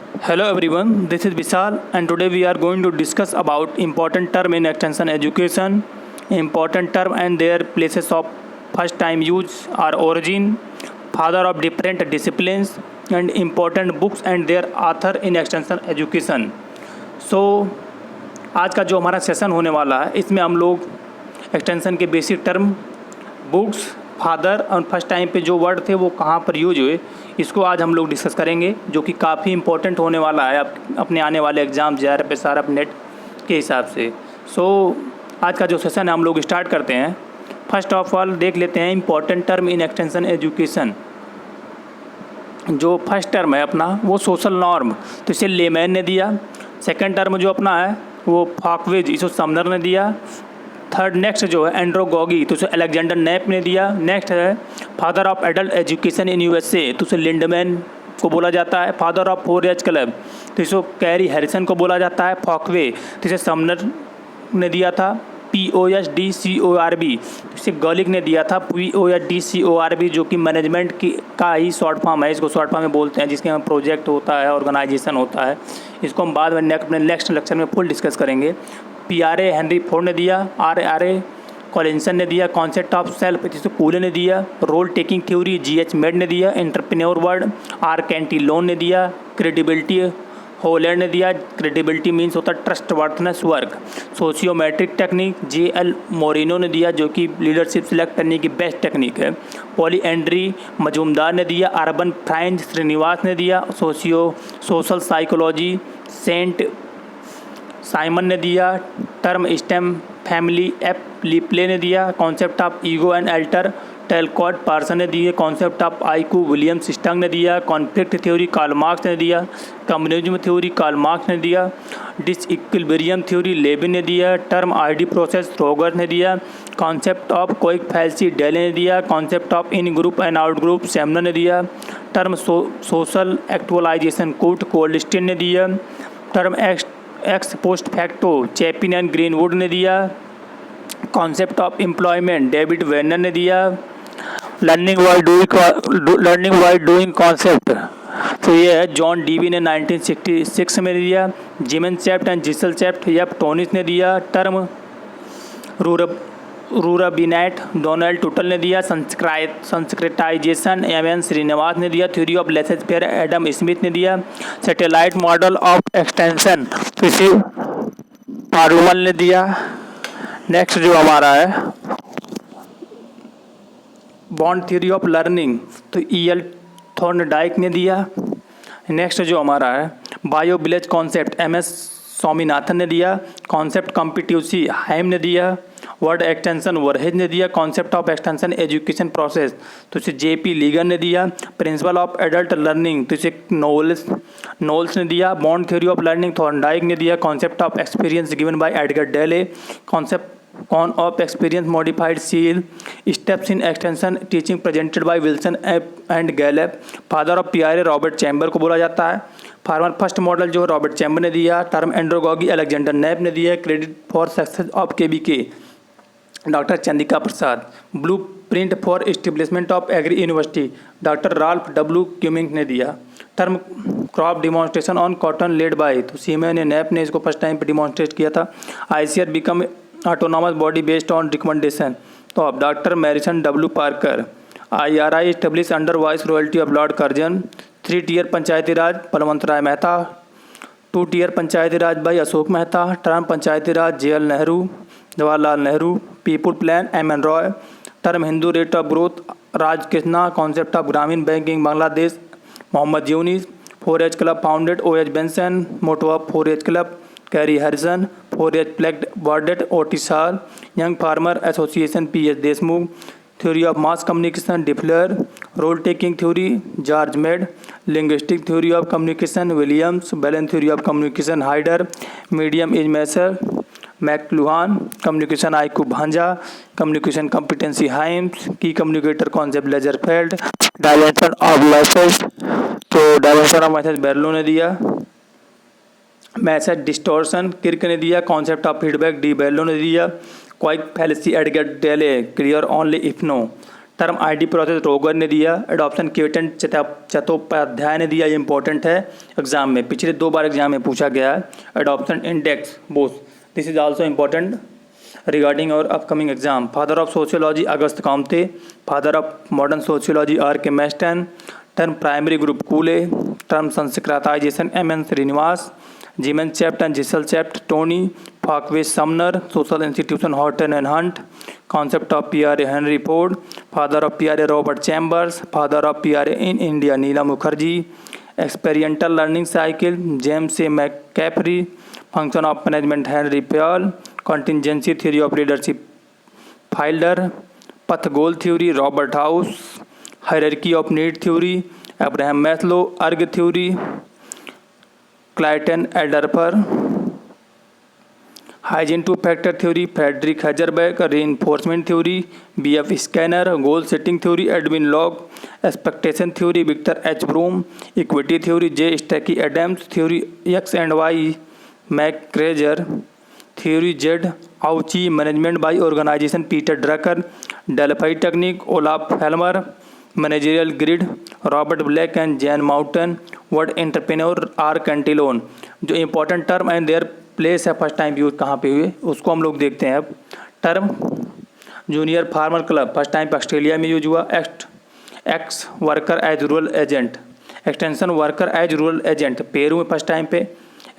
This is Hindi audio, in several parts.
Hello everyone, this is Vishal and today we are going to discuss about important term in extension education, important term and their places of first time use or origin, father of different disciplines and important books and their author in extension education. So आज का जो हमारा सेशन होने वाला है इसमें हम लोग एक्सटेंशन के बेसिक टर्म, बुक्स, फादर और फर्स्ट टाइम पे जो वर्ड थे वो कहाँ पर यूज हुए इसको आज हम लोग डिस्कस करेंगे, जो कि काफ़ी इंपॉर्टेंट होने वाला है अपने आने वाले एग्ज़ाम JRF SRF नेट के हिसाब से। आज का जो सेशन है हम लोग स्टार्ट करते हैं। फर्स्ट ऑफ ऑल देख लेते हैं important term in extension education. जो फर्स्ट टर्म है अपना वो सोशल नॉर्म, तो इसे लेमैन ने दिया। सेकंड टर्म जो अपना है वो फॉकवेज, इसे समनर ने दिया। थर्ड नेक्स्ट जो है एंड्रोगॉगी, तो उसे अलेक्जेंडर नेप ने दिया। नेक्स्ट है father of adult education in USA, तो उसे लिंडमैन को बोला जाता है। फादर ऑफ फोरेज क्लब, तो इसे कैरी हैरिसन को बोला जाता है। फॉकवे, तो इसे समनर ने दिया था। POSDCORB, इसे गॉलिक ने दिया था। POSDCORB जो कि मैनेजमेंट की का ही शॉर्ट फॉर्म है, इसको शॉर्ट फॉर्म में बोलते हैं, जिसके में प्रोजेक्ट होता है, ऑर्गेनाइजेशन होता है। इसको हम बाद में अपने नेक्स्ट लेक्चर में फुल डिस्कस करेंगे। PRA हेनरी फोर्ड ने दिया। RRA कॉलिंसन ने दिया। कॉन्सेप्ट ऑफ सेल्फ, जिसे कूले ने दिया। Role taking theory GH Mead ने दिया। एंटरप्रेन्योर वर्ड कैंटिलोन ने दिया। क्रेडिबिलिटी होलैंड ने दिया। क्रेडिबिलिटी मीन्स होता है trust वर्थनेस work. Sociometric technique JL Moreno ने दिया, जो कि लीडरशिप सिलेक्ट करने की बेस्ट टेक्निक है। पॉली एंड्री मजूमदार ने दिया। अर्बन फ्राइंज श्रीनिवास ने दिया। सोशल साइकोलॉजी सेंट साइमन ने दिया। Term stem family F Le Play ने दिया। Concept of ego and alter Talcott Parson ने दिए। Concept of IQ Williams Stern ने दिया। कॉन्फ्लिक्ट थ्योरी कार्ल मार्क्स ने दिया। कम्युनिज्म थ्योरी कार्ल मार्क्स ने दिया। डिसइक्विलिब्रियम थ्योरी लेविन ने दिया। टर्म ID प्रोसेस रोगर ने दिया। कॉन्सेप्ट ऑफ कोइक फैल्सी डेले ने दिया। Concept of in group and out group Sumner ने दिया। Term social actualization Kurt Goldstein ने दिया। Term ex post facto Chapin and Greenwood ने दिया। Concept of employment David Weiner ने दिया। लर्निंग वाइल डूइंग कॉन्सेप्ट, तो ये है जॉन डीवी ने 1966 में दिया। Gemeinschaft and Gesellschaft F Tonnies ने दिया। टर्म रूराबिनेट डोनाल्ड टूटल ने दिया। संस्कृताइजेशन MN श्रीनिवास ने दिया। Theory of laces fair Adam Smith ने दिया। सैटेलाइट मॉडल ऑफ एक्सटेंशन किसी पार्लमल ने दिया। नेक्स्ट जो हमारा है बॉन्ड थ्योरी ऑफ लर्निंग, तो EL थॉर्नडाइक ने दिया। नेक्स्ट जो हमारा है bio village concept MS Swaminathan ने दिया। कॉन्सेप्ट कॉम्पिटिवसी हाइम ने दिया। वर्ड एक्सटेंशन वरहेज ने दिया। Concept of extension education process, तो इसे JP लीगन ने दिया। प्रिंसिपल ऑफ एडल्ट लर्निंग, तो इसे नोल्स ने दिया। Bond theory of learning Thorndike ने दिया। Concept of experience given by Edgar Dale. Concept cone of experience modified seal steps in extension teaching presented by Wilson and Gallup. Father of PRA Robert Chamber को बोला जाता है। फार्मर फर्स्ट मॉडल जो रॉबर्ट चैम्बर ने दिया। टर्म एंड्रोगॉगी अलेक्जेंडर नेप ने दिया। Credit for success of KBK doctor Chandrika Prasad. Blueprint for establishment of agree university doctor Ralph W क्यूमिंग ने दिया। Term crop demonstration on cotton led by, तो सीमे ने नेप ने इसको फर्स्ट टाइम पे डिमॉन्स्ट्रेट किया था। ICR become autonomous body based on recommendation, तो अब doctor Morrison W Parker. IRI establish under viceroyalty of Lord Curzon. 3 tier panchayati raj Balwant Rai Mehta. 2 tier panchayati raj by Ashok Mehta. Term panchayati raj JL Nehru Jawaharlal Nehru. People plan MN Roy. Term Hindu rate of growth Raj Krishna. Concept of Grameen banking Bangladesh Mohammad Yunus. 4H club founded OH Benson. Motto of 4H club Carrie Harrison. 4H pledged Bordet Otis Hall. Young farmer association PS Deshmukh. Theory of mass communication DeFleur. Role taking theory George Mead. Linguistic theory of communication Williams. Balance theory of communication Heider. Medium as massage McLuhan. Communication IQ Bhanja. Communication competency Hymes. Key communicator concept Lazarsfeld. Dimension of message, तो डायमेंशन ऑफ मैसेज बेरलो ने दिया। मैसेज डिस्टोर्शन किर्क ने दिया। Concept of feedback D Berlo ने दिया। क्वाइक fallacy Edgar Dale clear only if no. Term I D process Roger ने दिया, एडॉप्शन केटन चट्टोपाध्याय ने दिया, ये इंपॉर्टेंट है एग्जाम में, पिछले 2 बार एग्जाम में पूछा गया है। Adoption index Bose, this is also important regarding our upcoming exam. Father of sociology Auguste Comte, father of modern sociology R K Merton, term primary group Cooley, term Sanskritization M N. Srinivas, Gemeinschaft and Gesellschaft Tonnies, folkways Sumner, social institution Horton and Hunt, concept of PRA Henry Ford, father of PRA Robert Chambers, father of PRA in India Neela Mukherjee, experimental learning cycle James A मैकैफरी, function of management Henri Fayol, contingency theory of leadership Fiedler, path goal theory Robert House, hierarchy of need theory Abraham Maslow, ERG theory Clayton Alderfer, hygiene two factor theory Frederick Herzberg, reinforcement theory B F Skinner, goal setting theory Edwin Locke, expectation theory Victor H Vroom, equity theory J Stacy Adams, theory X and Y McGregor, theory Z Ouchi, management by organization Peter Drucker, Delphi technique Olaf Helmer, managerial grid Robert Blake and Jane Mouton, word entrepreneur R Cantillon. जो important term and their place है फर्स्ट टाइम यूज कहाँ पे हुए उसको हम लोग देखते हैं। अब term junior farmer club first time Australia में यूज हुआ। Ex worker as rural agent, extension worker as rural agent Peru में फर्स्ट टाइम पे,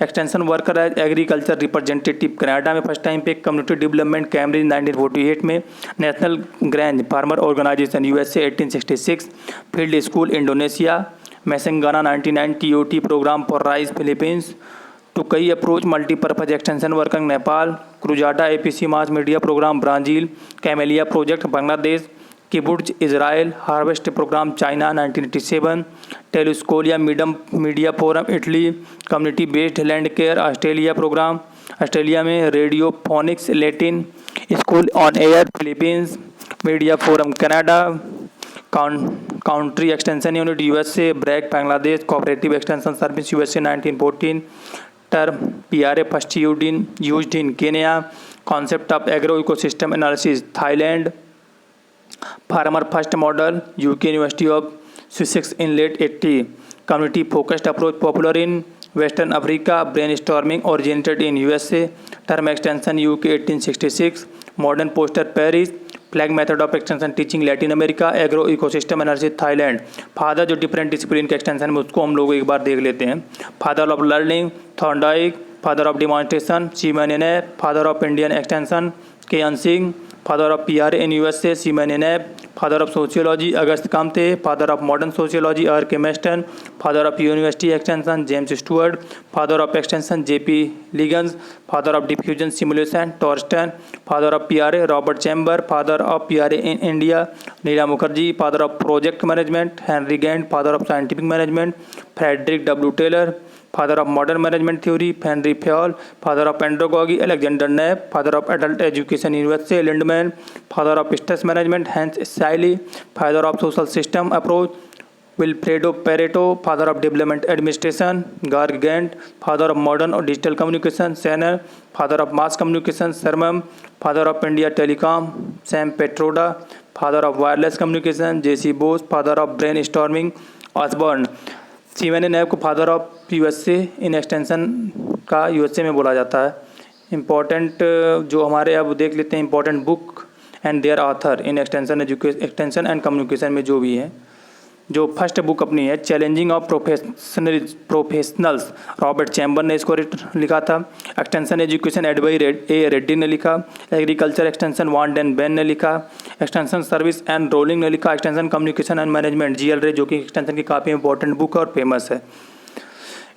extension worker as agriculture representative Canada में फर्स्ट टाइम पे, कम्युनिटी डेवलपमेंट कैम्ब्रिज 1948 में, national grand farmer organisation USA 1866, field school Indonesia, मैसेंगाना 99, TOT programme for rice Philippines, टुकई approach multipurpose extension worker Nepal, Cruzada APC mass media programme Brazil, camellia project Bangladesh, kibbutz Israel, harvest programme China 1987, Telescuola media forum Italy, community based land care Australia programme Australia में, radiophonics Latin school on air Philippines, media forum Canada, country extension unit USA, BRAC Bangladesh, cooperative extension service USA 1914, term PRA first used in Kenya, concept of agro ecosystem analysis Thailand, farmer first model UK University of Sussex in late 80, community focused approach popular in Western Africa, brain storming originated in USA, term extension UK 1866, modern poster Paris, flag method of extension teaching Latin America, agro ecosystem analysis Thailand. Father जो डिफरेंट डिसिप्लिन के एक्सटेंशन में उसको हम लोग एक बार देख लेते हैं। Father of learning Thorndike, father of demonstration Seaman, father of Indian extension K N Singh, father of PRA in USA Seaman Knapp, father of sociology Auguste Comte, father of modern sociology R K Merton, father of university extension James Stuart, father of extension JP Leagans, father of diffusion simulation Torsten, father of PRA Robert Chamber, father of PRA in India Neela Mukherjee, father of project management Henry Gantt, father of scientific management Frederick W Taylor, father of modern management theory Henry Fayol, father of andragogy Alexander Knapp, father of adult education university Lindeman, father of stress management Hans Selye, father of social system approach Vilfredo Pareto, father of development administration गार्ग गेंट, फादर ऑफ मॉडर्न और digital communication Shannon, father of mass communication Schramm, father of India telecom Sam Pitroda, father of wireless communication JC Bose, father of brainstorming Osborn. Seaman Knapp को father of USA in extension का यूएसए में बोला जाता है। इम्पॉर्टेंट जो हमारे अब देख लेते हैं important book and their author in extension and communication में जो भी है। जो फर्स्ट बुक अपनी है challenging of professionals Robert Chamber ने इसको लिखा था। एक्सटेंशन एजुकेशन एडवाई रेड्डी ने लिखा। Agriculture extension Van Den Ban ने लिखा। एक्सटेंशन सर्विस एंड रोलिंग ने लिखा। Extension communication and management GL Ray जो कि एक्सटेंशन की काफ़ी इंपॉर्टेंट बुक और फेमस है।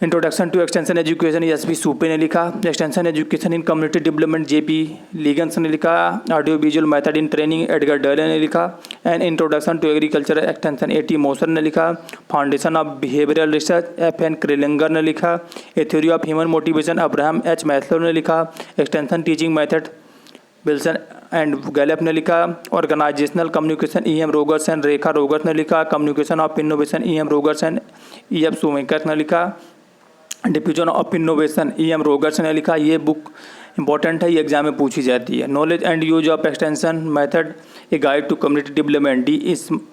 Introduction to extension education SP Supe ने लिखा। Extension education in community development JP Leagans ने लिखा। Audio visual method in training Edgar Dale ने लिखा। And introduction to agriculture extension AT Mosher ने लिखा। Foundation of behavioural research FN Kerlinger ने लिखा। A theory of human motivation Abraham H Maslow ने लिखा। Extension teaching method Wilson and Gallup ने लिखा। Organisational communication EM Rogers and Rekha Rogers ने लिखा। Communication of innovation EM Rogers and EF Shoemaker ने लिखा। Diffusion of innovation EM Rogers ने लिखा। ये बुक इंपॉर्टेंट है, ये एग्जाम में पूछी जाती है। Knowledge and use of extension method a guide to community development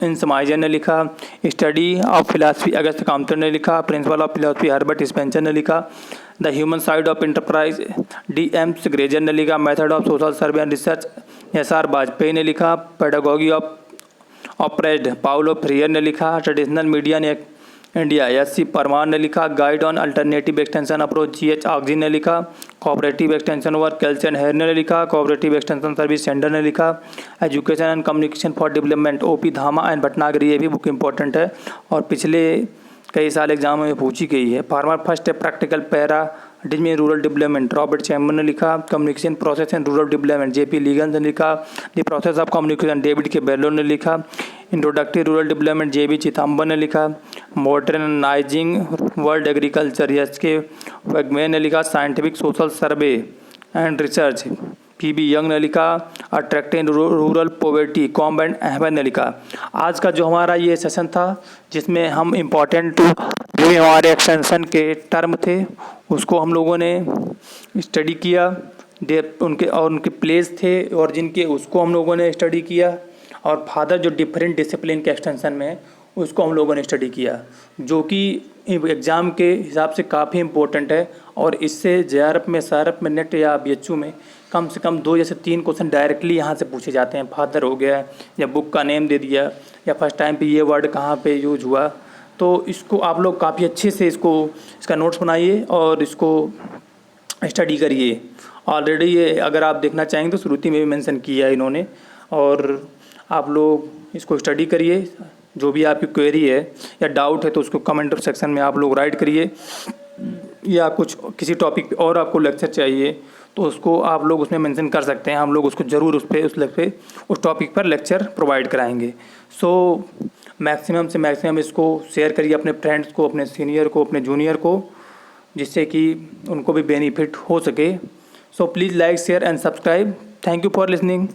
in समाइजन ने लिखा। Study of philosophy Auguste Comte ने लिखा। Principle of philosophy Herbert Spencer ने लिखा। The human side of enterprise DM ग्रेजर ने लिखा। Method of social survey and research SR Vajpayee ने लिखा। Pedagogy of oppressed Paulo Freire ने लिखा। ट्रेडिशनल मीडिया ने इंडिया SC परमार ने लिखा। Guide on alternative extension approach GH आगजी ने लिखा। Cooperative extension work Kelsen hair ने लिखा। कोऑपरेटिव एक्सटेंशन सर्विस सेंटर ने लिखा। Education and communication for development OP धामा एंड भटनागरी, ये भी बुक इंपॉर्टेंट है और पिछले कई साल एग्जाम में पूछी गई है। Farmer first practical paradigm rural development Robert Chamber ने लिखा। Communication process and rural development JP Leagan ने लिखा। The process of communication David K Berlo ने लिखा। Introductory rural development JB Chitambar ने लिखा। Modernising world agriculture SK Wagman ने लिखा। Scientific social survey and research PB Young ने लिखा। Attracting rural poverty combat Ahmad ने लिखा। आज का जो हमारा ये सेशन था जिसमें हम इम्पॉर्टेंट जो भी हमारे एक्सटेंशन के टर्म थे उसको हम लोगों ने स्टडी किया। उनके प्लेस थे और जिनके उसको हम लोगों ने स्टडी किया। और फादर जो डिफरेंट डिसिप्लिन के एक्सटेंशन में है उसको हम लोगों ने स्टडी किया, जो कि एग्ज़ाम के हिसाब से काफ़ी इम्पोर्टेंट है। और इससे JRF में SRF में नेट या BHU में कम से कम 2 या 3 क्वेश्चन डायरेक्टली यहाँ से पूछे जाते हैं। फादर हो गया या बुक का नेम दे दिया या फर्स्ट टाइम पे ये वर्ड कहाँ पे यूज हुआ, तो इसको आप लोग काफ़ी अच्छे से इसका नोट्स बनाइए और इसको स्टडी करिए। ऑलरेडी ये अगर आप देखना चाहेंगे तो श्रुति में भी मेंशन किया है इन्होंने, और आप लोग इसको स्टडी करिए। जो भी आपकी क्वेरी है या डाउट है तो उसको कमेंट सेक्शन में आप लोग राइट करिए, या कुछ किसी टॉपिक पे और आपको लेक्चर चाहिए तो उसको आप लोग उसमें मेंशन कर सकते हैं। हम लोग उसको ज़रूर उस टॉपिक पर लेक्चर प्रोवाइड कराएंगे। सो मैक्सिमम से मैक्सिमम इसको शेयर करिए अपने फ्रेंड्स को, अपने सीनियर को, अपने जूनियर को, जिससे कि उनको भी बेनिफिट हो सके। So please like share and subscribe. Thank you for listening.